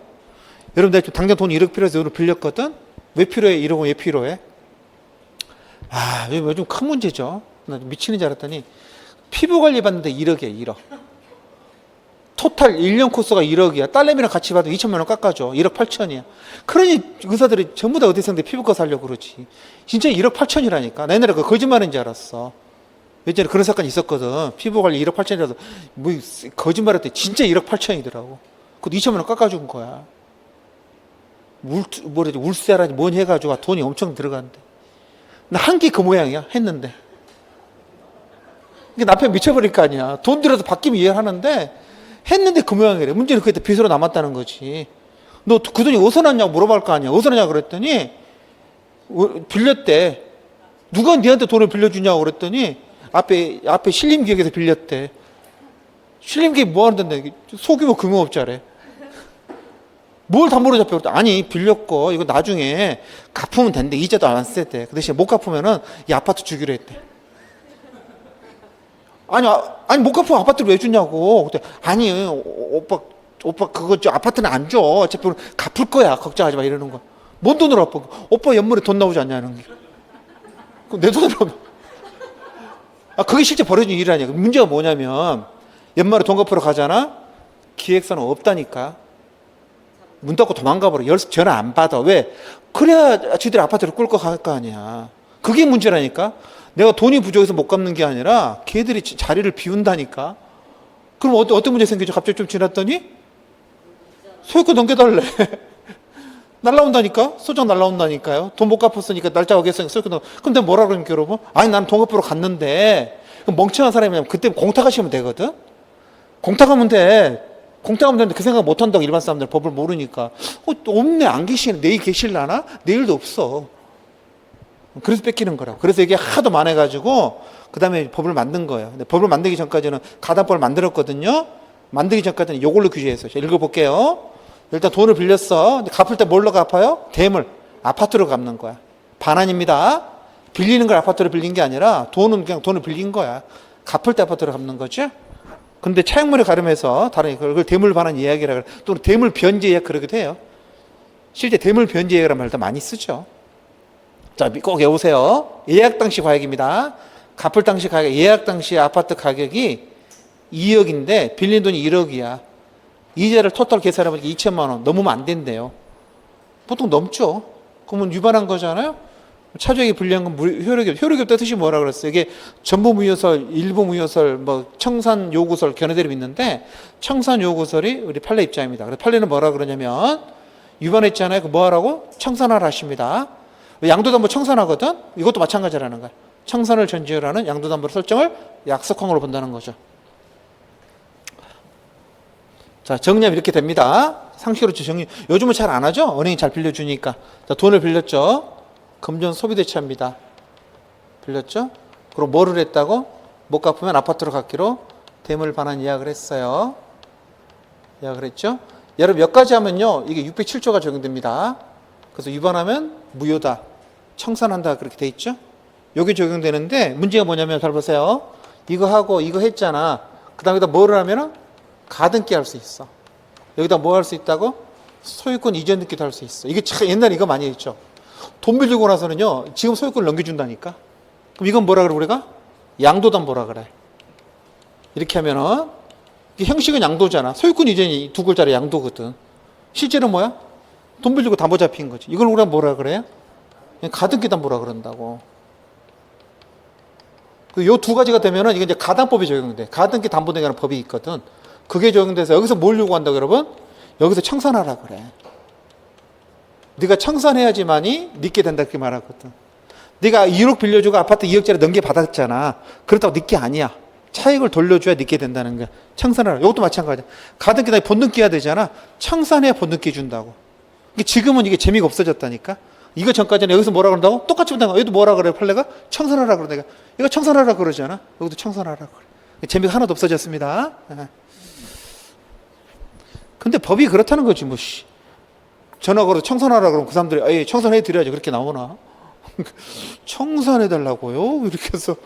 여러분 내가 당장 돈 1억 필요해서 돈을 빌렸거든. 왜 필요해? 1억 원 왜 필요해? 요즘 큰 문제죠. 나 미치는 줄 알았더니 피부 관리 받는데 1억이야. 1억. 토탈 1년 코스가 1억이야. 딸내미랑 같이 받으면 2천만 원 깎아줘. 1억 8천이야. 그러니 의사들이 전부 다 어디서 피부과 살려고 그러지. 진짜 1억 8천이라니까. 나 옛날에 그 거짓말인 줄 알았어. 예전에 그런 사건이 있었거든. 피부 관리 1억 8천이라서 뭐 거짓말할 때 진짜 1억 8천이더라고. 그것도 2천만 원 깎아준 거야. 울세라니 뭔 해가지고 돈이 엄청 들어가는데. 나 한 게 그 모양이야. 했는데. 이게 남편 미쳐버릴 거 아니야. 돈 들여서 바뀌면 이해를 하는데 했는데 그 모양이래. 문제는 그게 빚으로 남았다는 거지. 너 그 돈이 어디서 났냐고 물어볼 거 아니야. 어디서 났냐고 그랬더니 빌렸대. 누가 니한테 돈을 빌려주냐고 그랬더니 앞에 신림기획에서 빌렸대. 신림기획 뭐 하는데 소규모 금융업자래. 뭘 담보로 잡혀? 아니 빌렸고 이거 나중에 갚으면 된대. 이자도 안 쓰대. 그 대신에 못 갚으면은 이 아파트 주기로 했대. 아니 못 갚으면 아파트를 왜 주냐고. 그때 아니 오빠 그거 아파트는 안 줘. 어차피 갚을 거야. 걱정하지 마 이러는 거야. 뭔 돈으로 갚아? 오빠 연말에 돈 나오지 않냐는 게. 그럼 내 돈으로. 그게 실제 벌어진 일이라니까. 문제가 뭐냐면 연말에 돈 갚으러 가잖아. 기획사는 없다니까. 문 닫고 도망가 버려. 전화 안 받아. 왜? 그래야 지들이 아파트를 끌고 갈 거 아니야. 그게 문제라니까. 내가 돈이 부족해서 못 갚는 게 아니라 걔들이 자리를 비운다니까. 그럼 어떤 문제 생기죠? 갑자기 좀 지났더니 소유권 넘겨달래. 날라온다니까. 소장 날라온다니까요. 돈 못 갚았으니까 날짜 어겼으니까 소유권 그럼 내가 뭐라 그러니까 여러분? 아니 나는 돈 갚으러 갔는데. 그럼 멍청한 사람이면 그때 공탁하시면 되거든. 공탁하면 돼. 공탁하면 되는데 그 생각 못 한다고. 일반 사람들 법을 모르니까. 없네. 안 계시네. 내일 계실라나? 내일도 없어. 그래서 뺏기는 거라고. 그래서 이게 하도 많아가지고 그 다음에 법을 만든 거예요. 근데 법을 만들기 전까지는 가담법을 만들었거든요. 만들기 전까지는 이걸로 규제했어요. 읽어볼게요. 일단 돈을 빌렸어. 근데 갚을 때 뭘로 갚아요? 대물. 아파트로 갚는 거야. 반환입니다. 빌리는 걸 아파트로 빌린 게 아니라 돈은 그냥 돈을 빌린 거야. 갚을 때 아파트로 갚는 거죠. 근데 차용물에 가름해서 다른 그걸 대물 반환 이야기라 그래. 또는 대물 변제 이야기 그러기도 해요. 실제 대물 변제 이야기라는 말도 많이 쓰죠. 자, 꼭 외우세요. 예약 당시 가액입니다. 갚을 당시 가격, 예약 당시 아파트 가격이 2억인데 빌린 돈이 1억이야. 이자를 토탈 계산해보니까 2천만 원. 넘으면 안 된대요. 보통 넘죠. 그러면 위반한 거잖아요. 차주에게 불리한 건 효력이 없다 뜻이 뭐라 그랬어요? 이게 전부무효설, 일부무효설, 청산 요구설, 견해들이 있는데 청산 요구설이 우리 판례 입장입니다. 그래서 판례는 뭐라 그러냐면 위반했잖아요. 그 뭐 하라고? 청산하라 하십니다. 양도담보 청산하거든? 이것도 마찬가지라는 거야. 청산을 전제로 양도담보 설정을 약속한 걸로 본다는 거죠. 자, 정리하면 이렇게 됩니다. 상식으로 정리. 요즘은 잘 안 하죠? 은행이 잘 빌려주니까. 자, 돈을 빌렸죠? 금전 소비대차입니다. 빌렸죠? 그리고 뭐를 했다고? 못 갚으면 아파트로 갖기로 대물 반환 예약을 했어요. 예약을 했죠? 여러분 몇 가지 하면요, 이게 607조가 적용됩니다. 그래서 위반하면 무효다, 청산한다, 그렇게 돼 있죠? 여기 적용되는데 문제가 뭐냐면 잘 보세요. 이거 하고 이거 했잖아. 그 다음에다 뭐를 하면은 가등기 할 수 있어. 여기다 뭐 할 수 있다고? 소유권 이전 등기도 할 수 있어. 이게 참 옛날에 이거 많이 했죠. 돈 빌리고 나서는요, 지금 소유권을 넘겨준다니까. 그럼 이건 뭐라 그래 우리가? 양도담보라 그래. 이렇게 하면은 형식은 양도잖아. 소유권 이전이 두 글자로 양도거든. 실제는 뭐야? 돈 빌리고 담보 잡힌 거지. 이걸 우리가 뭐라 그래요? 가등기 담보라 그런다고. 요 두 가지가 되면은 이게 이제 가담법이 적용돼. 가등기 담보등이라는 법이 있거든. 그게 적용돼서 여기서 뭘 요구한다고 여러분? 여기서 청산하라 그래. 네가 청산해야지만이 니게 된다 그렇게 말하거든. 네가 2억 빌려주고 아파트 2억짜리 넘겨받았잖아. 그렇다고 니게 아니야. 차익을 돌려줘야 니게 된다는 거야. 청산하라. 이것도 마찬가지야. 가등기 다 본등기 해야 되잖아. 청산해야 본등기 준다고. 지금은 이게 재미가 없어졌다니까. 이거 전까지는 여기서 뭐라 그런다고? 똑같이 본다고. 여기도 뭐라 그래? 판례가 청산하라 그러다. 이거 청산하라 그러잖아. 여기도 청산하라 그래. 재미가 하나도 없어졌습니다. 근데 법이 그렇다는 거지 뭐. 전화 걸어서 청산하라 그러면 그 사람들이 예, 청산해 드려야죠. 그렇게 나오나? 청산해 달라고요? 이렇게 해서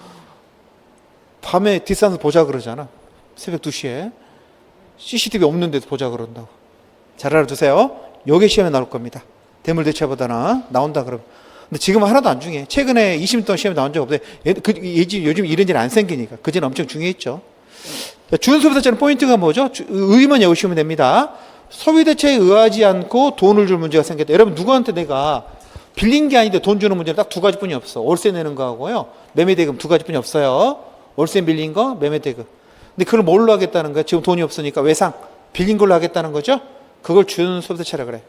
밤에 뒷산에서 보자 그러잖아. 새벽 2시에 CCTV 없는 데서 보자 그런다고. 잘 알아두세요. 요게 시험에 나올 겁니다. 대물대체보다는 나온다 그러면. 근데 지금은 하나도 안 중요해. 최근에 20년 동안 시험에 나온 적 없어요. 요즘 이런 일 안 생기니까. 그전에 엄청 중요했죠. 주연소비대체는 포인트가 뭐죠? 의의만 외우시면 됩니다. 소비대체에 의하지 않고 돈을 줄 문제가 생겼다. 여러분 누구한테 내가 빌린 게 아닌데 돈 주는 문제는 딱 두 가지뿐이 없어. 월세 내는 거하고요, 매매대금 두 가지뿐이 없어요. 월세 빌린 거, 매매대금. 근데 그걸 뭘로 하겠다는 거야? 지금 돈이 없으니까 외상, 빌린 걸로 하겠다는 거죠? 그걸 주연소비대체라 그래.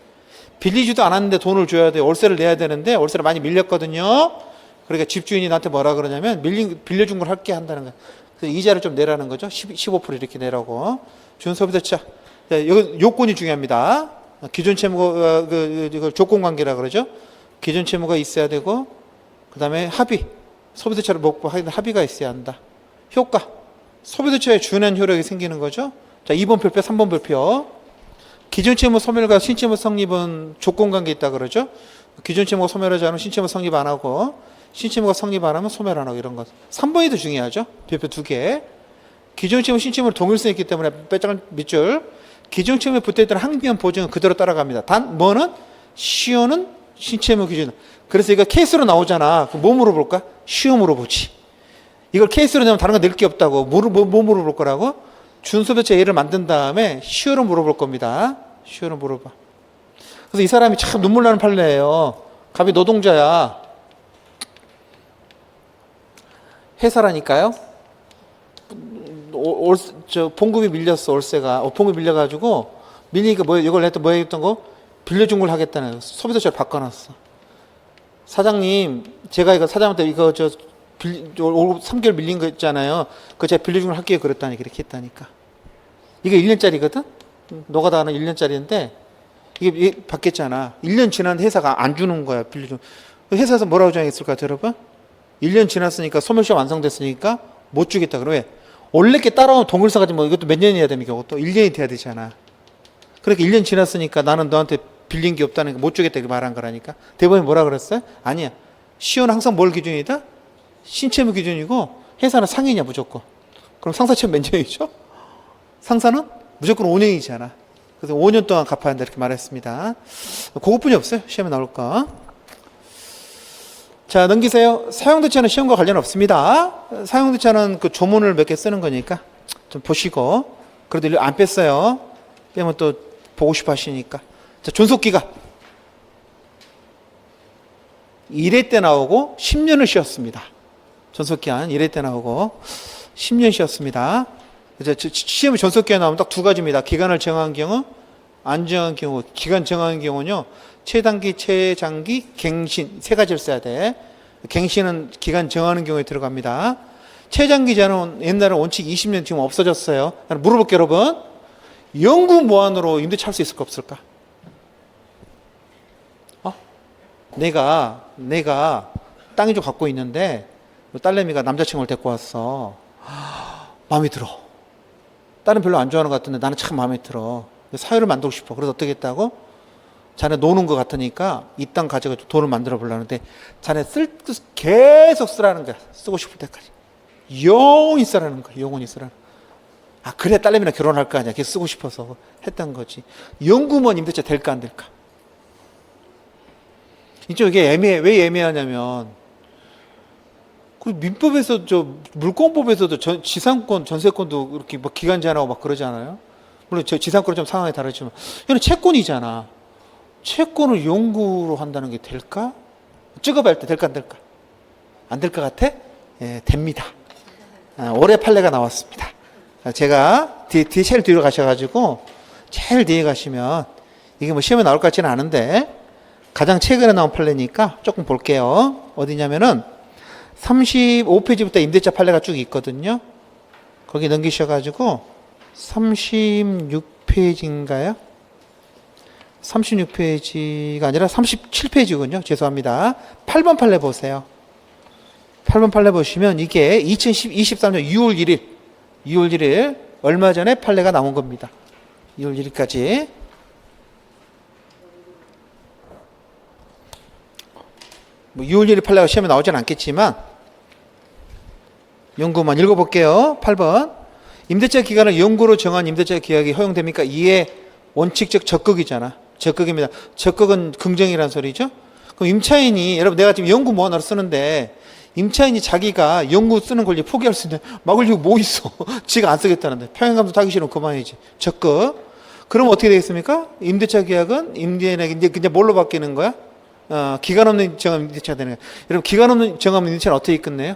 빌리지도 않았는데 돈을 줘야 돼. 월세를 내야 되는데 월세를 많이 밀렸거든요. 그러니까 집주인이 나한테 뭐라 그러냐면 빌려준 걸 할게 한다는 거야. 그래서 이자를 좀 내라는 거죠. 15% 이렇게 내라고. 주연소비대차. 여기 요건이 중요합니다. 기존 채무가 조건 관계라 그러죠. 기존 채무가 있어야 되고, 그 다음에 합의, 소비대차를 먹고 하는 합의가 있어야 한다. 효과, 소비대차에 준한 효력이 생기는 거죠. 자, 2번 별표, 3번 별표. 기존 채무 소멸과 신채무 성립은 조건 관계 있다 그러죠. 기존 채무가 소멸하지 않으면 신채무 성립 안 하고, 신채무가 성립 안 하면 소멸 안 하고, 이런 것. 3번이 더 중요하죠. 별표 2개. 기존 채무, 신채무를 동일성이 있기 때문에 빼짝을 밑줄. 기존 채무에 붙어있던 항변 보증은 그대로 따라갑니다. 단 뭐는 시효는 신채무 기준. 그래서 이거 케이스로 나오잖아. 뭐 물어볼까? 시효 물어보지. 이걸 케이스로 내면 다른 거 낼 게 없다고. 뭐 물어볼 거라고? 준소비대체 예를 만든 다음에 시효를 물어볼 겁니다. 시효를 물어봐. 그래서 이 사람이 참 눈물 나는 판례예요. 갑이 노동자야. 회사라니까요. 봉급이 밀렸어. 월세가 봉급이 밀려가지고 밀리니까 이걸 했던 뭐 했던 거 빌려준 걸 하겠다는 거. 소비대체를 바꿔놨어. 사장님, 제가 이거 사장한테 이거 3개월 밀린 거 있잖아요. 그거 제가 빌려준 걸 할게요. 그랬다니까. 이렇게 했다니까. 이게 1년짜리거든. 너가 하는 1년짜리인데 이게 받겠잖아. 1년 지난 회사가 안 주는 거야. 빌려준. 회사에서 뭐라고 정했을까 여러분? 1년 지났으니까 소멸시효 완성됐으니까 못 주겠다. 그래. 원래 게 따라오는 동일서 가지고 이것도 몇 년이어야 됩니까? 이것도 1년이 돼야 되잖아. 그러니까 1년 지났으니까 나는 너한테 빌린 게 없다는 거 못 주겠다 이렇게 말한 거라니까. 대법원이 뭐라 그랬어요? 아니야. 시효는 항상 뭘 기준이다? 신채무 기준이고 회사는 상해냐 무조건. 그럼 상사채무 몇 년이죠? 상사는 무조건 5년이잖아. 그래서 5년 동안 갚아야 한다 이렇게 말했습니다. 그것뿐이 없어요. 시험에 나올 거. 자, 넘기세요. 사용대차는 시험과 관련 없습니다. 사용대차는 그 조문을 몇 개 쓰는 거니까 좀 보시고. 그래도 안 뺐어요. 빼면 또 보고 싶어 하시니까. 자, 존속기가 1회 때 나오고 10년을 쉬었습니다. 존속기한 1회 때 나오고 10년 쉬었습니다. 시험에 존속기가 나오면 딱 두 가지입니다. 기간을 정한 경우, 안 정한 경우. 기간 정한 경우는요, 최단기, 최장기, 갱신 세 가지를 써야 돼. 갱신은 기간 정하는 경우에 들어갑니다. 최장기자는 옛날에 원칙 20년 지금 없어졌어요. 물어볼게요, 여러분. 영구 무한으로 임대차 할 수 있을까 없을까? 내가 땅이 좀 갖고 있는데 딸내미가 남자친구를 데리고 왔어. 마음에 들어. 딸은 별로 안 좋아하는 것 같은데 나는 참 마음에 들어. 사유를 만들고 싶어. 그래서 어떻게 했다고? 자네 노는 것 같으니까 이 땅 가져가지고 돈을 만들어 보려는데 자네 계속 쓰라는 거야. 쓰고 싶을 때까지. 영원히 쓰라는 거야. 영원히 쓰라는 거야. 그래 딸내미랑 결혼할 거 아니야. 계속 쓰고 싶어서 했던 거지. 영구먼 임대차 될까 안 될까? 이게 왜 애매하냐면 그 민법에서 물권법에서도 지상권, 전세권도 이렇게 뭐 기간 제한하고 막 그러지 않아요? 물론 지상권은 좀 상황이 다르지만 이건 채권이잖아. 채권을 영구로 한다는 게 될까? 찍어볼 때 될까 안 될까? 안 될 것 같아? 예, 됩니다. 올해 판례가 나왔습니다. 제가 제일 뒤로 가셔가지고 제일 뒤에 가시면 이게 뭐 시험에 나올 것 같지는 않은데 가장 최근에 나온 판례니까 조금 볼게요. 어디냐면은 35페이지부터 임대차 판례가 쭉 있거든요. 거기 넘기셔가지고 36페이지인가요? 36페이지가 아니라 37페이지군요. 죄송합니다. 8번 판례 보세요. 8번 판례 보시면 이게 2023년 6월 1일 얼마 전에 판례가 나온 겁니다. 6월 1일까지. 뭐 6월 1일 판례가 시험에 나오진 않겠지만 연구만 읽어볼게요. 8번. 임대차 기간을 연구로 정한 임대차 계약이 허용됩니까? 이에 원칙적 적극이잖아. 적극입니다. 적극은 긍정이라는 소리죠. 그럼 임차인이 여러분 내가 지금 연구 뭐 하나로 쓰는데 임차인이 자기가 연구 쓰는 권리 포기할 수 있는데 막을 이유 뭐 있어. 지가 안 쓰겠다는데 평행감도 타기 싫으면 그만이지. 적극. 그럼 어떻게 되겠습니까? 임대차 계약은 임대인에게 이제 뭘로 바뀌는 거야? 기간 없는 정합 임대차가 되는 거야. 여러분 기간 없는 정합 임대차는 어떻게 끝내요?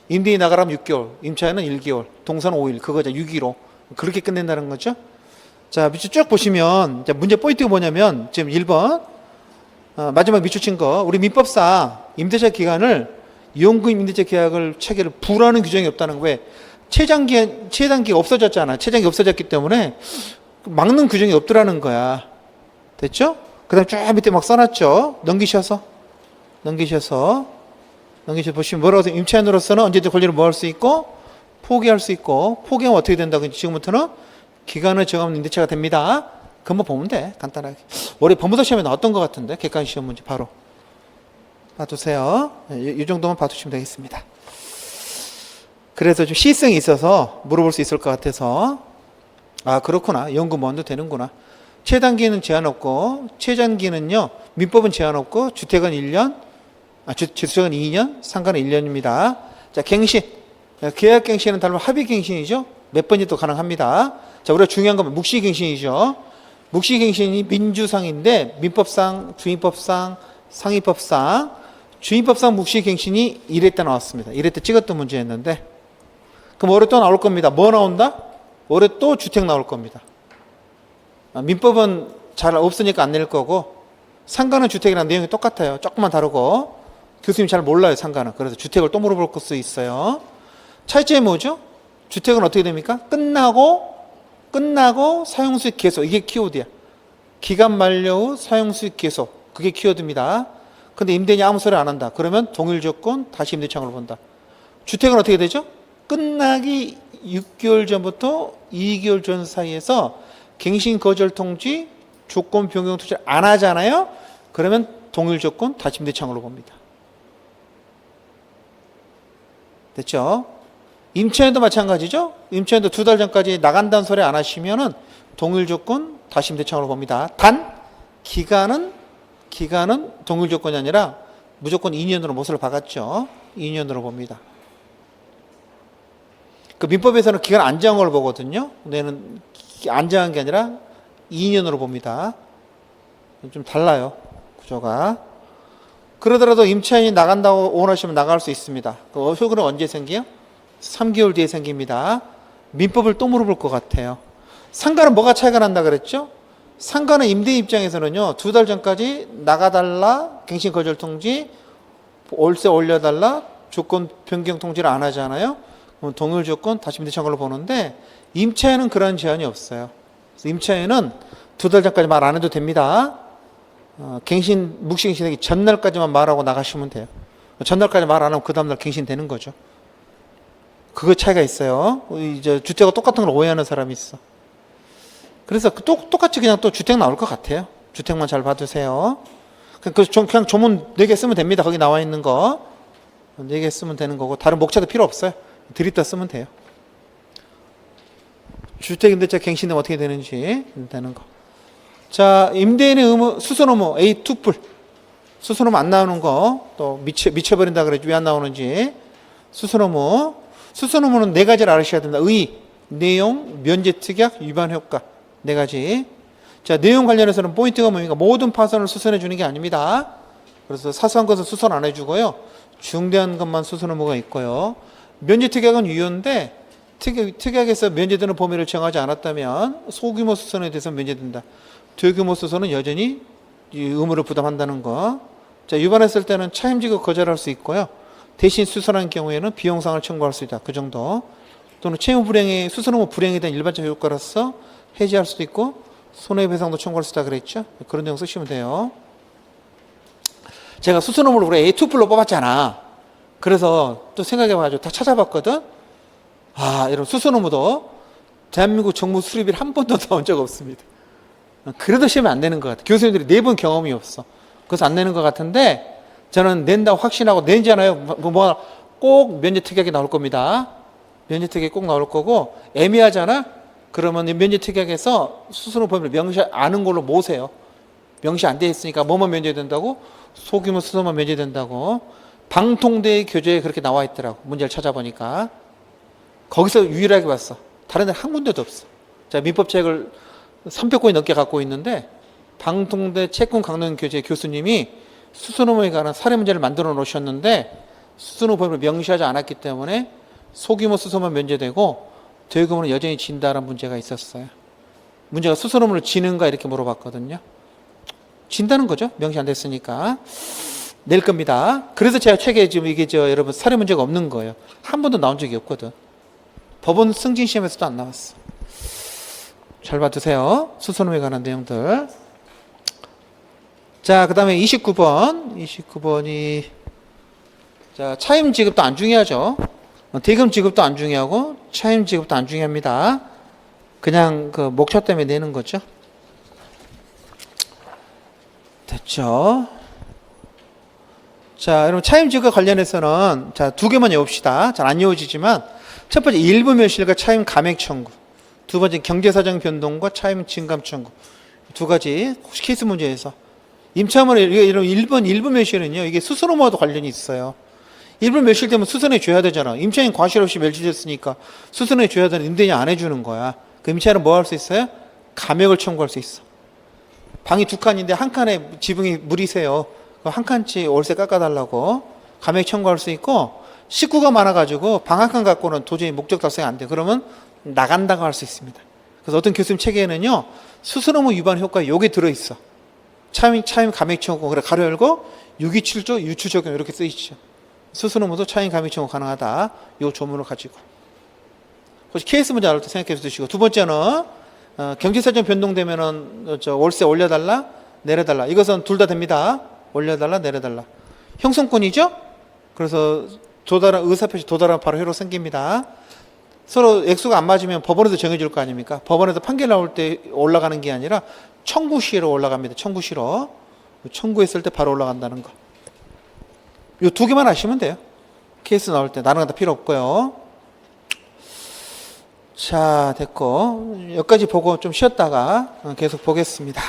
임대인이 나가라면 6개월, 임차인은 1개월, 동사는 5일, 그거죠. 6일로. 그렇게 끝낸다는 거죠. 자, 밑줄 쭉 보시면, 문제 포인트가 뭐냐면, 지금 1번, 마지막 밑줄 친 거, 우리 민법상 임대차 기간을, 이용구임 임대차 계약을 체계를 부라는 규정이 없다는 거에, 최단기가 없어졌잖아. 최단기 없어졌기 때문에, 막는 규정이 없더라는 거야. 됐죠? 그 다음 쭉 밑에 막 써놨죠? 넘기셔서 보시면 뭐라고 하세요? 임차인으로서는 언제든 권리를 뭐 할 수 있고, 포기할 수 있고, 포기하면 어떻게 된다고 지금부터는 기간을 정하는 임대차가 됩니다. 그것만 보면 돼. 간단하게. 올해 법무사 시험에 나왔던 것 같은데, 객관 시험 문제 바로. 봐두세요. 이 정도만 봐두시면 되겠습니다. 그래서 좀 시성이 있어서 물어볼 수 있을 것 같아서, 그렇구나. 연구 먼저 되는구나. 최단기는 제한 없고, 최장기는요, 민법은 제한 없고, 주택은 1년, 주택은 2년, 상가는 1년입니다. 자, 갱신. 계약 갱신은 다른 합의 갱신이죠. 몇 번이 또 가능합니다. 자, 우리가 중요한 건 묵시갱신이죠. 묵시갱신이 민주상인데 민법상, 주임법상, 상위법상, 주임법상 묵시갱신이 1회 때 나왔습니다. 1회 때 찍었던 문제였는데 그럼 올해 또 나올 겁니다. 뭐 나온다? 올해 또 주택 나올 겁니다. 민법은 잘 없으니까 안 낼 거고 상가는 주택이랑 내용이 똑같아요. 조금만 다르고 교수님 잘 몰라요. 상가는. 그래서 주택을 또 물어볼 수 있어요. 차이점이 뭐죠? 주택은 어떻게 됩니까? 끝나고 사용수익 계속. 이게 키워드야. 기간 만료 후 사용수익 계속. 그게 키워드입니다. 근데 임대인이 아무 소리 안 한다. 그러면 동일 조건 다시 임대차항으로 본다. 주택은 어떻게 되죠? 끝나기 6개월 전부터 2개월 전 사이에서 갱신 거절 통지, 조건 변경 통지를 안 하잖아요. 그러면 동일 조건 다시 임대차항으로 봅니다. 됐죠? 임차인도 마찬가지죠. 임차인도 2달 전까지 나간다는 소리 안 하시면은 동일 조건 다시 임대차항으로 봅니다. 단 기간은 동일 조건이 아니라 무조건 2년으로 못을 박았죠. 2년으로 봅니다. 그 민법에서는 기간 안 정한 걸 보거든요. 근데는 안 정한 게 아니라 2년으로 봅니다. 좀 달라요. 구조가. 그러더라도 임차인이 나간다고 원하시면 나갈 수 있습니다. 그 효과는 언제 생겨요? 3개월 뒤에 생깁니다. 민법을 또 물어볼 것 같아요. 상가는 뭐가 차이가 난다 그랬죠? 상가는 임대 입장에서는요, 2달 전까지 나가달라, 갱신 거절 통지, 월세 올려달라, 조건 변경 통지를 안 하잖아요. 그럼 동일 조건 다시 밑에 참고로 보는데, 임차에는 그런 제한이 없어요. 그래서 임차에는 2달 전까지 말 안 해도 됩니다. 묵시갱신되기 전날까지만 말하고 나가시면 돼요. 전날까지 말 안 하면 그 다음날 갱신되는 거죠. 그거 차이가 있어요. 이제 주택과 똑같은 걸 오해하는 사람이 있어. 그래서 똑같이 그냥 또 주택 나올 것 같아요. 주택만 잘 봐두세요. 그냥 조문 4개 쓰면 됩니다. 거기 나와 있는 거 4개 쓰면 되는 거고, 다른 목차도 필요 없어요. 드립다 쓰면 돼요. 주택임대차 갱신되면 어떻게 되는지 되는 거. 자, 임대인의 의무, 수선 의무 A2뿔. 수선 의무 안 나오는 거, 또 미쳐버린다 그랬지 왜 안 나오는지. 수선 의무. 수선 의무는 4가지를 알으셔야 된다. 의, 내용, 면제 특약, 위반 효과. 4가지. 자, 내용 관련해서는 포인트가 뭡니까? 모든 파선을 수선해 주는 게 아닙니다. 그래서 사소한 것은 수선 안 해주고요. 중대한 것만 수선 의무가 있고요. 면제 특약은 유효인데, 특약에서 면제되는 범위를 정하지 않았다면 소규모 수선에 대해서 면제된다. 대규모 수선은 여전히 이 의무를 부담한다는 거. 자, 위반했을 때는 차임지급 거절할 수 있고요. 대신 수선한 경우에는 비용상을 청구할 수 있다. 그 정도. 또는 채무 불이행이, 수선 의무 불이행에 대한 일반적 효과로서 해지할 수도 있고 손해배상도 청구할 수 있다 그랬죠. 그런 내용 쓰시면 돼요. 제가 수선 의무를 우리 A2뿔로 뽑았잖아. 그래서 또 생각해봐가지고 다 찾아봤거든. 이런 수선 의무도 대한민국 정부 수립일 한 번도 나온 적 없습니다. 그래도 시험이 안 되는 것 같아. 교수님들이 내본 경험이 없어. 그래서 안 내는 것 같은데, 저는 낸다고 확신하고 내잖아요. 꼭 면제 특약이 나올 겁니다. 면제 특약이 꼭 나올 거고, 애매하잖아? 그러면 면제 특약에서 수선 의무 범위를 명시 아는 걸로 모으세요. 명시 안 돼 있으니까 뭐만 면제된다고? 소규모 수선만 면제된다고. 방통대 교재에 그렇게 나와 있더라고. 문제를 찾아보니까. 거기서 유일하게 봤어. 다른 데 한 군데도 없어. 자, 민법책을 300권이 넘게 갖고 있는데, 방통대 채권 강론 교재 교수님이 수선 의무에 관한 사례 문제를 만들어 놓으셨는데, 수선 의무 범위를 명시하지 않았기 때문에 소규모 수선만 면제되고 대규모는 여전히 진다는 문제가 있었어요. 문제가 수선 의무를 지는가 이렇게 물어봤거든요. 진다는 거죠. 명시 안 됐으니까. 낼 겁니다. 그래서 제가 책에 지금 이게 여러분 사례 문제가 없는 거예요. 한 번도 나온 적이 없거든. 법원 승진 시험에서도 안 나왔어. 잘 봐두세요. 수선 의무에 관한 내용들. 자, 그 다음에 29번. 29번이, 자, 차임 지급도 안 중요하죠. 대금 지급도 안 중요하고, 차임 지급도 안 중요합니다. 그냥 그 목차 때문에 내는 거죠. 됐죠. 자, 여러분 차임 지급과 관련해서는 자, 2개만 외웁시다. 잘 안 외워지지만, 첫 번째 일부 멸실과 차임 감액 청구. 두 번째 경제사정 변동과 차임 증감 청구. 2가지 케이스 문제에서. 임차물의 이런 일부 멸실은요, 이게 수선 의무와도 관련이 있어요. 일부 멸실되면 수선해 줘야 되잖아. 임차인 과실 없이 멸실됐으니까 수선해 줘야 되는 임대인이 안 해주는 거야. 그 임차인은 뭐 할 수 있어요? 감액을 청구할 수 있어. 방이 2칸인데 한 칸에 지붕이 물이세요. 한 칸치 월세 깎아달라고 감액 청구할 수 있고, 식구가 많아가지고 방 한 칸 갖고는 도저히 목적 달성이 안 돼. 그러면 나간다고 할 수 있습니다. 그래서 어떤 교수님 책에는요, 수선 의무 위반 효과 요게 들어있어. 차임 감액 청구. 그래 가로 열고 627조 유추 적용 이렇게 쓰이죠. 수선 의무도 차임 감액 청구 가능하다. 요 조문을 가지고. 혹시 케이스 문제 나올 때 생각해 주시고, 두 번째는 경제사정 변동되면은 월세 올려달라 내려달라. 이것은 둘 다 됩니다. 올려달라 내려달라. 형성권이죠. 그래서 의사표시 도달하면 바로 효력 생깁니다. 서로 액수가 안 맞으면 법원에서 정해줄 거 아닙니까? 법원에서 판결 나올 때 올라가는 게 아니라 청구 시로 올라갑니다. 청구 시로. 청구했을 때 바로 올라간다는 거. 요 2개만 아시면 돼요. 케이스 나올 때. 다른 건 다 필요 없고요. 자, 됐고. 여기까지 보고 좀 쉬었다가 계속 보겠습니다.